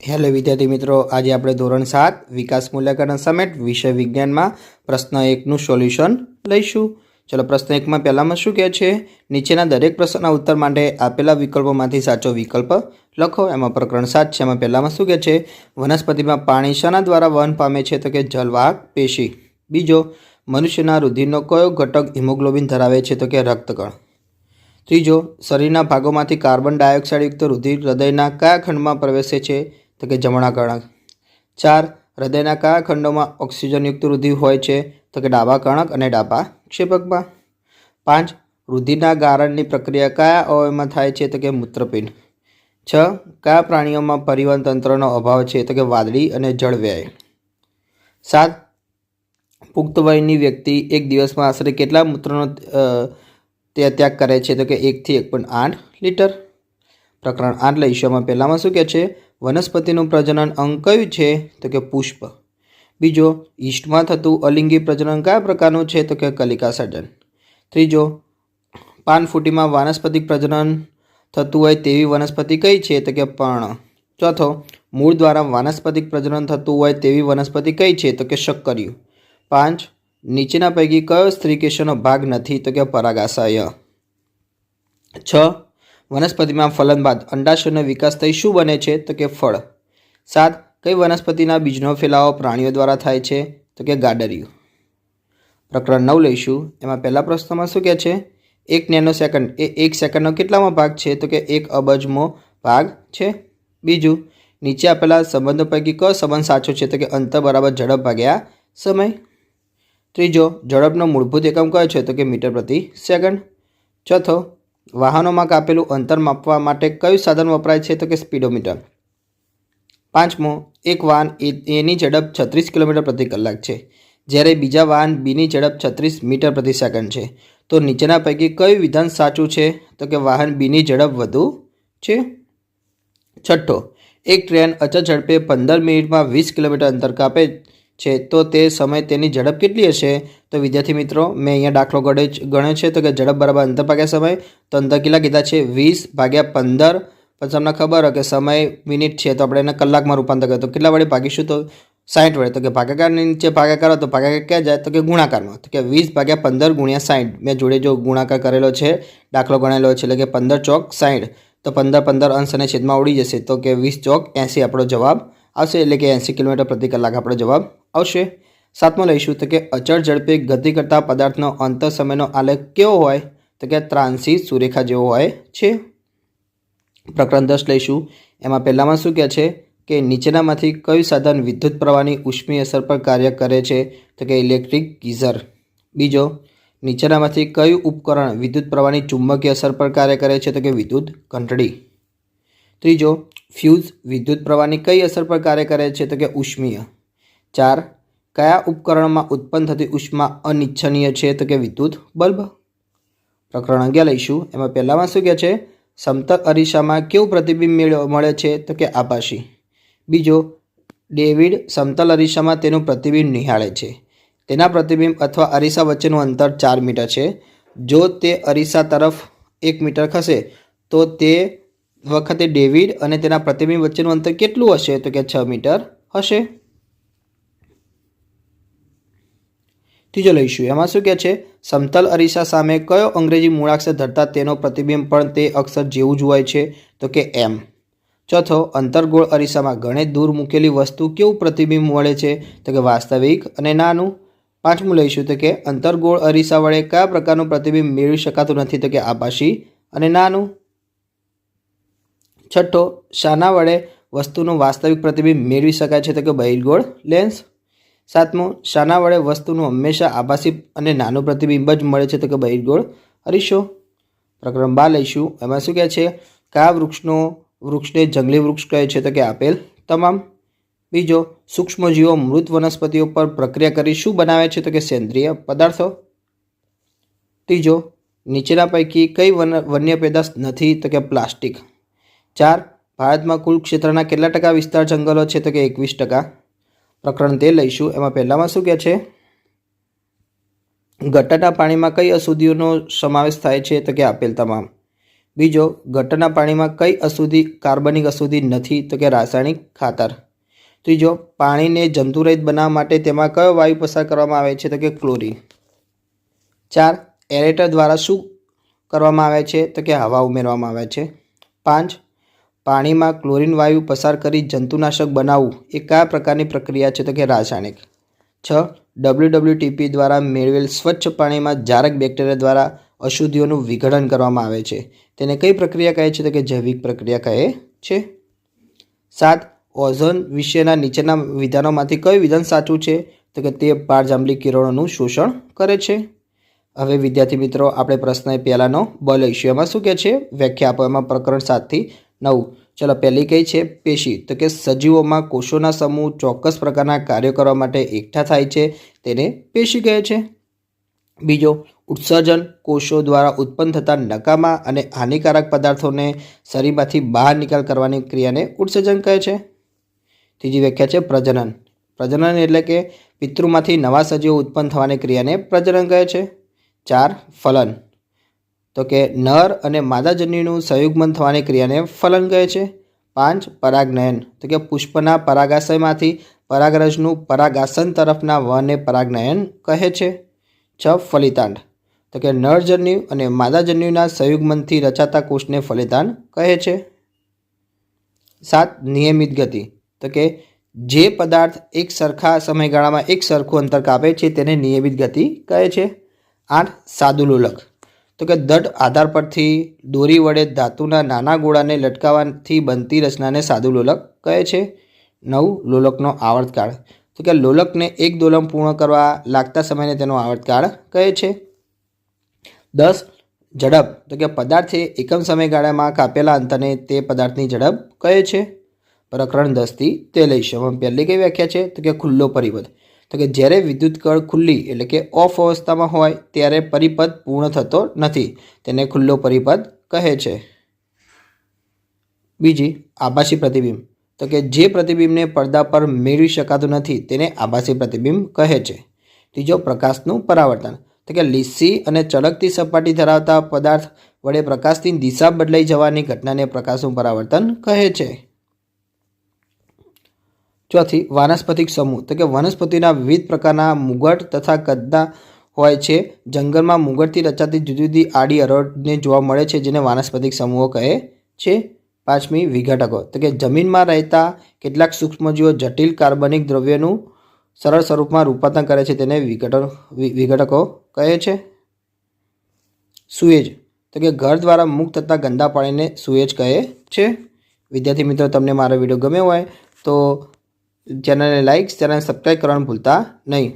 Hello વિદ્યાર્થી મિત્રો, આજે આપણે ધોરણ 7 વિકાસ મૂલ્યાંકન અસાઇનમેન્ટ વિષય વિજ્ઞાનમાં પ્રશ્ન 1નું સોલ્યુશન લઈશું. ચલો, પ્રશ્ન 1માં પહેલામાં શું કહે છે? નીચેના દરેક પ્રશ્નના ઉત્તર માટે આપેલા વિકલ્પોમાંથી સાચો વિકલ્પ લખો. એમાં પ્રકરણ 7 છે. એમાં પહેલામાં શું કહે છે? વનસ્પતિમાં પાણી શાના દ્વારા વહન પામે છે? તો કે જલવાહક પેશી. બીજો, મનુષ્યના રુધિરનો કયો ઘટક હિમોગ્લોબિન ધરાવે છે? તો કે રક્તકણ. ત્રીજો, શરીરના ભાગોમાંથી કાર્બન ડાયોક્સાઇડયુક્ત રુધિર હૃદયના કયા ખંડમાં પ્રવેશે છે? તો કે જમણા કર્ણક. 4, હૃદયના કયા ખંડોમાં ઓક્સિજનયુક્ત રુધિર હોય છે? તો કે ડાબા કર્ણક અને ડાબા ક્ષેપકમાં. 5, રુધિરના ગાળણની પ્રક્રિયા કયા અવયવમાં થાય છે? તો કે મૂત્રપિંડ. 6, કયા પ્રાણીઓમાં પરિવહન તંત્રનો અભાવ છે? તો કે વાદળી અને જળવ્યય. 7, પુખ્ત વયની વ્યક્તિ એક દિવસમાં આશરે કેટલા મૂત્રનો ત્યાગ કરે છે? તો કે 1 થી 1.8 લીટર. પ્રકરણ 8 લઈશું. એમાં પહેલામાં શું કહે છે? વનસ્પતિનું પ્રજનન અંગ કયું છે? તો કે પુષ્પ. બીજો, ઈસ્ટમાં થતું અલિંગી પ્રજનન કયા પ્રકારનું છે? તો કે કલિકા સર્જન. ત્રીજો, પાનફૂટીમાં વાનસ્પતિક પ્રજનન થતું હોય તેવી વનસ્પતિ કઈ છે? તો કે પર્ણ. ચોથો, મૂળ દ્વારા વાનસ્પતિક પ્રજનન થતું હોય તેવી વનસ્પતિ કઈ છે? તો કે શક્કરિયું. 5, નીચેના પૈકી કયો સ્ત્રીકેશનો ભાગ નથી? તો કે પરાગાશય. 6, વનસ્પતિમાં ફલન બાદ અંડાશયનો વિકાસ થઈ શું બને છે? તો કે ફળ. 7, કઈ વનસ્પતિના બીજનો ફેલાવો પ્રાણીઓ દ્વારા થાય છે? તો કે ગાડરિયું. પ્રકરણ 9 લઈશું. એમાં પહેલા પ્રશ્નમાં શું કહે છે? 1 નેનો સેકન્ડ એ 1 સેકન્ડનો કેટલામો ભાગ છે? તો કે 1 અબજમો ભાગ છે. બીજું, નીચે આપેલા સંબંધો પૈકી કયો સંબંધ સાચો છે? તો કે અંતર બરાબર ઝડપ ભાગ્યા સમય. ત્રીજો, ઝડપનો મૂળભૂત એકમ કયો છે? તો કે મીટર પ્રતિ સેકન્ડ. ચોથો, વાહનોમાં કાપેલું અંતર માપવા માટે કયું સાધન વપરાય છે? તો કે સ્પીડોમીટર. 5મો, એક વાહન એની ઝડપ 36 કિલોમીટર પ્રતિ કલાક છે, જ્યારે બીજા વાહન બીની ઝડપ 36 મીટર પ્રતિ સેકન્ડ છે. તો નીચેના પૈકી કયું વિધાન સાચું છે? તો કે વાહન બીની ઝડપ વધુ છે. છઠ્ઠો, એક ટ્રેન અચળ ઝડપે 15 મિનિટમાં 20 કિલોમીટર અંતર કાપે છે, તો તે સમયે તેની ઝડપ કેટલી હશે? તો વિદ્યાર્થી મિત્રો, મેં અહીંયા દાખલો ગણ્યો છે. તો કે ઝડપ બરાબર અંતર ભાગ્યા સમય. તો અંતર કેટલા કીધા છે? 20 ભાગ્યા 15. પછી તમને ખબર હોય કે સમય મિનિટ છે, તો આપણે એને કલાકમાં રૂપાંતર કરીએ તો કેટલા વડે ભાગીશું? તો 60 વડે. તો કે ભાગાકારની નીચે ભાગાકાર કરો તો ભાગાકાર ક્યાં જાય? તો કે ગુણાકારમાં. તો કે 20 ભાગ્યા 15 ગુણ્યા 60. મેં જોડે જો ગુણાકાર કરેલો છે, દાખલો ગણેલો છે, એટલે કે 15 ચોક 60. તો 15 અંશ અને છેદમાં ઉડી જશે. તો કે 20 ચોક 80 આપણો જવાબ આવશે, એટલે કે 80 કિલોમીટર પ્રતિ કલાક આપણો જવાબ આવશે. 7મો લઈશું. તો કે અચળ ઝડપે ગતિ કરતા પદાર્થનો અંતર સમયનો આલેખ કેવો હોય? તો કે ત્રાંસી સુરેખા જેવો હોય છે. પ્રકરણ 10 લઈશું. એમાં પહેલામાં શું કહે છે? કે નીચેનામાંથી કયું સાધન વિદ્યુત પ્રવાહની ઉષ્મીય અસર પર કાર્ય કરે છે? તો કે ઇલેક્ટ્રિક ગીઝર. બીજો, નીચેનામાંથી કયું ઉપકરણ વિદ્યુત પ્રવાહની ચુંબકીય અસર પર કાર્ય કરે છે? તો કે વિદ્યુત ઘંટડી. ત્રીજો, ફ્યુઝ વિદ્યુત પ્રવાહની કઈ અસર પર કાર્ય કરે છે? તો કે ઉષ્મીય. 4, કયા ઉપકરણમાં ઉત્પન્ન થતી ઉષ્મા અનિચ્છનીય છે? તો કે વિદ્યુત બલ્બ. પ્રકરણ 11 લઈશું. એમાં પહેલામાં શું કહે છે? સમતલ અરીસામાં કેવું પ્રતિબિંબ મળે છે? તો કે આભાસી. બીજો, ડેવિડ સમતલ અરીસામાં તેનું પ્રતિબિંબ નિહાળે છે. તેના પ્રતિબિંબ અથવા અરીસા વચ્ચેનું અંતર 4 મીટર છે. જો તે અરીસા તરફ 1 મીટર ખસે તો તે વખતે ડેવિડ અને તેના પ્રતિબિંબ વચ્ચેનું અંતર કેટલું હશે? તો કે 6 મીટર હશે. ત્રીજો લઈશું. એમાં શું કહે છે? સમતલ અરીસા સામે કયો અંગ્રેજી મૂળાક્ષર ધરતા તેનો પ્રતિબિંબ પણ તે અક્ષર જેવું જ હોય છે? તો કે એમ. ચોથો, અંતર્ગોળ અરીસામાં ઘણે દૂર મૂકેલી વસ્તુ કેવું પ્રતિબિંબ મળે છે? તો કે વાસ્તવિક અને નાનું. 5મું લઈશું. તો કે અંતર્ગોળ અરીસા વડે કયા પ્રકારનું પ્રતિબિંબ મેળવી શકાતું નથી? તો કે આભાસી અને નાનું. છઠ્ઠો, શાના વડે વસ્તુનું વાસ્તવિક પ્રતિબિંબ મેળવી શકાય છે? તો કે બહિર્ગોળ લેન્સ. 7મું, શાના વડે વસ્તુનું હંમેશા આભાસી અને નાનું પ્રતિબિંબ જ મળે છે? તો કે બહિર્ગોળ અરીસો. પ્રકરણ 12 લઈશું. એમાં શું કહે છે? કયા વૃક્ષને જંગલી વૃક્ષ કહે છે? તો કે આપેલ તમામ. બીજો, સૂક્ષ્મજીવો મૃત વનસ્પતિઓ પર પ્રક્રિયા કરી શું બનાવે છે? તો કે સેન્દ્રિય પદાર્થો. ત્રીજો, નીચેના પૈકી કઈ વન્ય પેદાશ નથી? તો કે પ્લાસ્ટિક. 4, ભારતમાં કુલ ક્ષેત્રના કેટલા ટકા વિસ્તાર જંગલો છે? તો કે 21%. પ્રકરણ 13 લઈશું. એમાં પહેલામાં શું કહે છે? ગટરના પાણીમાં કઈ અશુદ્ધિઓનો સમાવેશ થાય છે? તો કે આપેલ તમામ. બીજો, ગટરના પાણીમાં કઈ અશુદ્ધિ કાર્બનિક અશુદ્ધિ નથી? તો કે રાસાયણિક ખાતર. ત્રીજો, પાણીને જંતુરહિત બનાવવા માટે તેમાં કયો વાયુ પસાર કરવામાં આવે છે? તો કે ક્લોરીન. 4, એરેટર દ્વારા શું કરવામાં આવે છે? તો કે હવા ઉમેરવામાં આવે છે. 5, પાણીમાં ક્લોરીન વાયુ પસાર કરી જંતુનાશક બનાવવું એ કયા પ્રકારની પ્રક્રિયા છે? તો કે રાસાયણિક. 6, WWTP દ્વારા મેળવેલ સ્વચ્છ પાણીમાં જારક બેક્ટેરિયા દ્વારા અશુદ્ધિઓનું વિઘટન કરવામાં આવે છે. તેને કઈ પ્રક્રિયા કહે છે? તો કે જૈવિક પ્રક્રિયા કહે છે. 7, ઓઝોન વિશેના નીચેના વિધાનોમાંથી કયું વિધાન સાચું છે? તો કે તે પારજાંબલી કિરણોનું શોષણ કરે છે. હવે વિદ્યાર્થી મિત્રો, આપણે પ્રશ્ન પહેલાનો બ લઈશું. એમાં શું કહે છે? વ્યાખ્યા આપો. એમાં પ્રકરણ 7 થી 9. ચલો, પહેલી કઈ છે? પેશી. તો કે સજીવોમાં કોષોના સમૂહ ચોક્કસ પ્રકારના કાર્યો કરવા માટે એકઠા થાય છે, તેને પેશી કહે છે. બીજો, ઉત્સર્જન. કોષો દ્વારા ઉત્પન્ન થતા નકામા અને હાનિકારક પદાર્થોને શરીરમાંથી બહાર નિકાલ કરવાની ક્રિયાને ઉત્સર્જન કહે છે. ત્રીજી વ્યાખ્યા છે પ્રજનન. પ્રજનન એટલે કે પિતૃમાંથી નવા સજીવો ઉત્પન્ન થવાની ક્રિયાને પ્રજનન કહે છે. 4, ફલન. તો કે નર અને માદાજન્યુનું સંયુગ્મન થવાની ક્રિયાને ફલન કહે છે. 5, પરાગનયન. તો કે પુષ્પના પરાગાશયમાંથી પરાગરજનું પરાગાસન તરફના વહનને પરાગનયન કહે છે. 6, ફલિતાંડ. તો કે નરજન્યુ અને માદાજન્યુના સંયુગ્મનથી રચાતા કોષને ફલિતાંડ કહે છે. 7, નિયમિત ગતિ. તો કે જે પદાર્થ એક સરખા સમયગાળામાં એક સરખું અંતર કાપે છે તેને નિયમિત ગતિ કહે છે. 8, સાદુલોલક. તો કે દઢ આધાર પરથી દોરી વડે ધાતુના નાના ગોળાને લટકાવવાથી બનતી રચનાને સાદુલોલક કહે છે. 9, લોલકનો આવર્તકાળ. તો કે લોલકને એક દોલન પૂર્ણ કરવા લાગતા સમયને તેનો આવર્તકાળ કહે છે. 10, ઝડપ. તો કે પદાર્થે એકમ સમયગાળામાં કાપેલા અંતરને તે પદાર્થની ઝડપ કહે છે. પ્રકરણ 10 થી 13 લઈશું. પહેલી કઈ વ્યાખ્યા છે? તો કે ખુલ્લો પરિપથ. તો કે જ્યારે વિદ્યુત કળ ખુલ્લી એટલે કે ઓફ અવસ્થામાં હોય ત્યારે પરિપથ પૂર્ણ થતો નથી, તેને ખુલ્લો પરિપથ કહે છે. બીજી, આભાસી પ્રતિબિંબ. તો કે જે પ્રતિબિંબને પડદા પર મેળવી શકાતું નથી તેને આભાસી પ્રતિબિંબ કહે છે. ત્રીજો, પ્રકાશનું પરાવર્તન. તો કે લીસી અને ચળકતી સપાટી ધરાવતા પદાર્થ વડે પ્રકાશની દિશા બદલાઈ જવાની ઘટનાને પ્રકાશનું પરાવર્તન કહે છે. ચોથી, વાનસ્પતિક સમૂહ. તો કે વનસ્પતિના વિવિધ પ્રકારના મુગટ તથા કદના હોય છે. જંગલમાં મુગટથી રચાતી જુદી જુદી આડી હરોળને જોવા મળે છે, જેને વાનસ્પતિક સમૂહો કહે છે. 5મી, વિઘટકો. તો કે જમીનમાં રહેતા કેટલાક સૂક્ષ્મજીવો જટિલ કાર્બનિક દ્રવ્યનું સરળ સ્વરૂપમાં રૂપાંતર કરે છે, તેને વિઘટકો કહે છે. સુએજ. તો કે ઘર દ્વારા મુક્ત થતા ગંદા પાણીને સુએજ કહે છે. વિદ્યાર્થી મિત્રો, તમને મારો વિડીયો ગમ્યો હોય તો ચેનલને લાઇક, ચેનલને સબસ્ક્રાઈબ કરવાનું ભૂલતા નહીં.